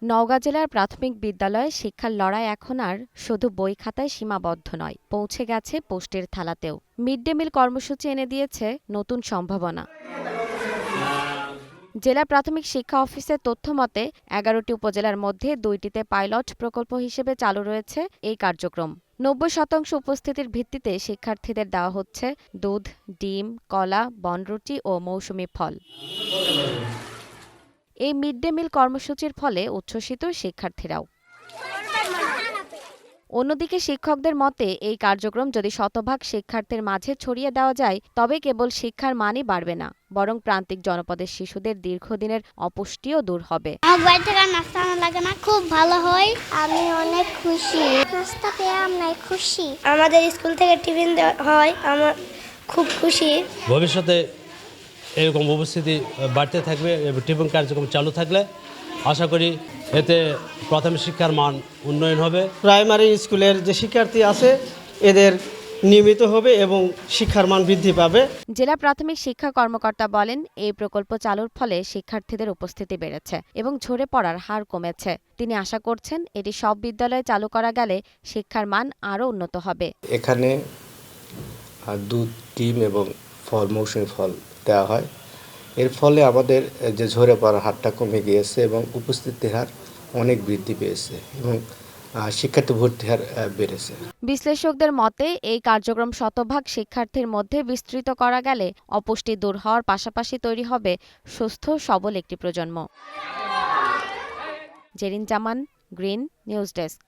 নওগাঁ জেলার প্রাথমিক বিদ্যালয়ে শিক্ষার লড়াই এখন আর শুধু বই খাতায় সীমাবদ্ধ নয়, পৌঁছে গেছে পোস্টের থালাতেও। মিড ডে মিল কর্মসূচি এনে দিয়েছে নতুন সম্ভাবনা। জেলা প্রাথমিক শিক্ষা অফিসের তথ্য মতে ১১টি উপজেলার মধ্যে ২টিতে পাইলট প্রকল্প হিসেবে চালু রয়েছে এই কার্যক্রম। ৯০% উপস্থিতির ভিত্তিতে শিক্ষার্থীদের দেওয়া হচ্ছে দুধ, ডিম, কলা, বনরুটি ও মৌসুমি ফল। এই মিড ডে মিল কর্মসূচির ফলে উচ্ছ্বসিত শিক্ষার্থীরাও। অন্যদিকে শিক্ষকদের মতে এই কার্যক্রম যদি শতভাগ শিক্ষার্থীর মাঝে ছড়িয়ে দেওয়া যায় তবে কেবল শিক্ষার মানই বাড়বে না, বরং প্রান্তিক জনপদের শিশুদের দীর্ঘদিনের অপুষ্টিও দূর হবে। বাড়ি থেকে নাস্তা আনা লাগে না, খুব ভালো হয়। আমি অনেক খুশি, নাস্তা পেয়ে আমরা খুশি। আমাদের স্কুল থেকে টিফিন হয়, আমার খুব খুশি। ভবিষ্যতে এরকম উপস্থিতি বাড়তে থাকবে, টিফিন কার্যক্রম চালু থাকলে আশা করি এতে প্রাথমিক শিক্ষার মান উন্নয়ন হবে। প্রাইমারি স্কুলের যে শিক্ষার্থী আছে এদের নিয়মিত হবে এবং শিক্ষার মান বৃদ্ধি পাবে। জেলা প্রাথমিক শিক্ষা কর্মকর্তা বলেন, এই প্রকল্প চালুর ফলে শিক্ষার্থীদের উপস্থিতি বেড়েছে এবং ঝরে পড়ার হার কমেছে। তিনি আশা করছেন এটি সব বিদ্যালয়ে চালু করা গেলে শিক্ষার মান আরও উন্নত হবে। এখানে দুধ, ডিম এবং ফল, মৌসুমি ফল দেওয়া হয়। এর ফলে আমাদের যে ঝরে পড়ার হারটা কমে গিয়েছে এবং উপস্থিতির হার অনেক বৃদ্ধি পেয়েছে এবং শিক্ষার্থী ভর্তি হার বেড়েছে। বিশ্লেষকদের মতে এই কার্যক্রম শতভাগ শিক্ষার্থীর মধ্যে বিস্তৃত করা গেলে অপুষ্টি দূর হওয়ার পাশাপাশি তৈরি হবে সুস্থ সবল একটি প্রজন্ম। জেরিন জামান, গ্রিন নিউজ ডেস্ক।